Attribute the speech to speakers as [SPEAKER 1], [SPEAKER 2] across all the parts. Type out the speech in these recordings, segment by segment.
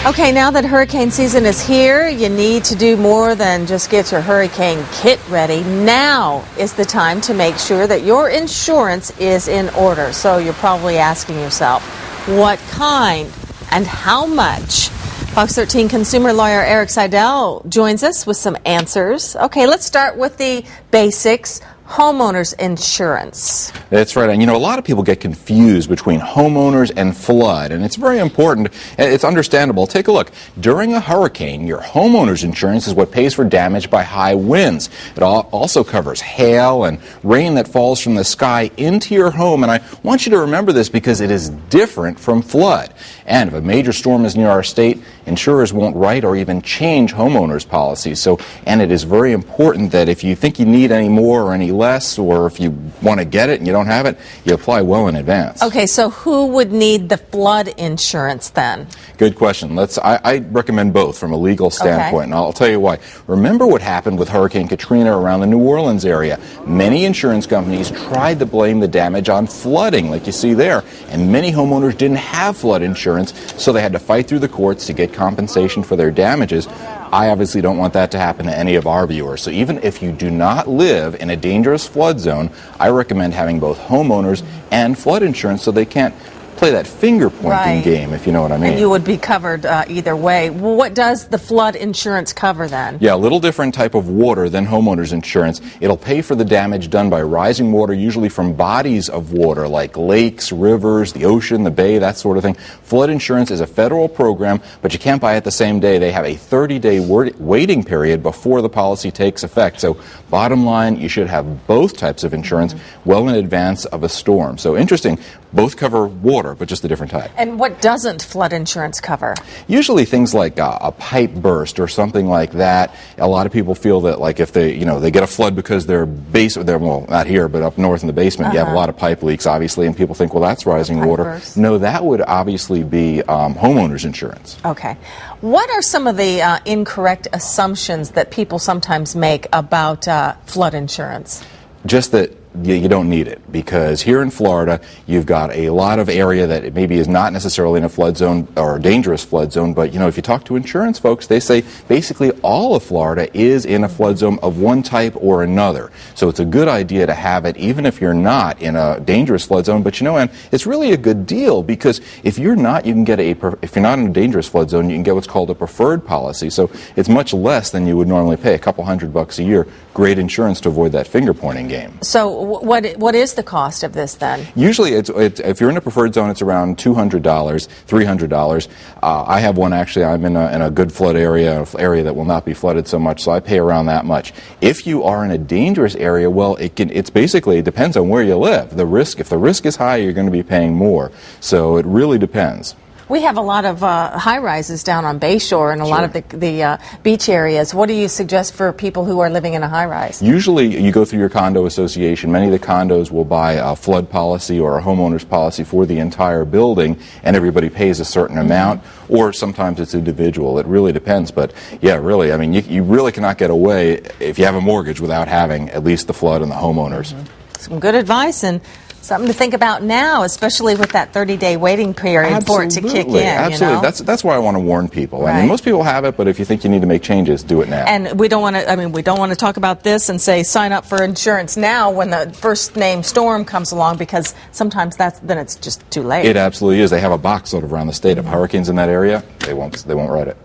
[SPEAKER 1] Okay, now that hurricane season is here, you need to do more than just get your hurricane kit ready. Now is the time to make sure that your insurance is in order. So you're probably asking yourself, what kind and how much? Fox 13 consumer lawyer Eric Seidel joins us with some answers. Okay, let's start with the basics. Homeowners insurance.
[SPEAKER 2] That's right. And you know, a lot of people get confused between homeowners and flood, and it's very important. It's understandable. Take a look. During a hurricane, your homeowner's insurance is what pays for damage by high winds. It also covers hail and rain that falls from the sky into your home. And I want you to remember this because it is different from flood. And if a major storm is near our state, insurers won't write or even change homeowners policies. And it is very important that if you think you need any more or any less, or if you want to get it and you don't have it, you apply well in advance.
[SPEAKER 1] Okay, so who would need the flood insurance then?
[SPEAKER 2] Good question. I recommend both from a legal standpoint, and I'll tell you why. Remember what happened with Hurricane Katrina around the New Orleans area. Many insurance companies tried to blame the damage on flooding, like you see there, and many homeowners didn't have flood insurance, so they had to fight through the courts to get compensation for their damages. I obviously don't want that to happen to any of our viewers. So even if you do not live in a dangerous flood zone, I recommend having both homeowners and flood insurance so they can't play that finger-pointing game, if you know what I mean.
[SPEAKER 1] And you would be covered either way. Well, what does the flood insurance cover then?
[SPEAKER 2] Yeah, a little different type of water than homeowners insurance. It'll pay for the damage done by rising water, usually from bodies of water like lakes, rivers, the ocean, the bay, that sort of thing. Flood insurance is a federal program, but you can't buy it the same day. They have a 30-day waiting period before the policy takes effect. So bottom line, you should have both types of insurance well in advance of a storm. So interesting, both cover water, but just a different type.
[SPEAKER 1] And what doesn't flood insurance cover?
[SPEAKER 2] Usually things like a pipe burst or something like that. A lot of people feel that, like, if they get a flood because they're well, not here, but up north in the basement, you have a lot of pipe leaks, obviously, and people think, well, that's rising water.
[SPEAKER 1] Burst.
[SPEAKER 2] No, that would obviously be homeowners insurance.
[SPEAKER 1] Okay. What are some of the incorrect assumptions that people sometimes make about flood insurance?
[SPEAKER 2] Just that you don't need it, because here in Florida you've got a lot of area that maybe is not necessarily in a flood zone or a dangerous flood zone, but if you talk to insurance folks, they say basically all of Florida is in a flood zone of one type or another. So it's a good idea to have it even if you're not in a dangerous flood zone. But and it's really a good deal, because if you're not, you can get if you're not in a dangerous flood zone, you can get what's called a preferred policy. So it's much less than you would normally pay, a couple $100 a year. Great insurance to avoid that finger pointing game.
[SPEAKER 1] So what is the cost of this then?
[SPEAKER 2] Usually, if you're in a preferred zone, it's around $200, $300. I have one, actually. I'm in a good flood area, an area that will not be flooded so much, so I pay around that much. If you are in a dangerous area, well, it depends on where you live. If the risk is high, you're going to be paying more. So it really depends.
[SPEAKER 1] We have a lot of high-rises down on Bayshore and a lot of the beach areas. What do you suggest for people who are living in a high-rise?
[SPEAKER 2] Usually you go through your condo association. Many of the condos will buy a flood policy or a homeowner's policy for the entire building, and everybody pays a certain amount, or sometimes it's individual. It really depends. But yeah, really, I mean, you really cannot get away if you have a mortgage without having at least the flood and the homeowners.
[SPEAKER 1] Some good advice and something to think about now, especially with that 30-day waiting period for it to kick in.
[SPEAKER 2] Absolutely. That's why I want to warn people. I mean, most people have it, but if you think you need to make changes, do it now.
[SPEAKER 1] And we don't want to talk about this and say sign up for insurance now when the first name storm comes along, because sometimes then it's just too late.
[SPEAKER 2] It absolutely is. They have a box sort of around the state of hurricanes in that area. They won't write it.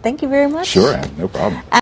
[SPEAKER 1] Thank you very much.
[SPEAKER 2] Sure, Ann, no problem.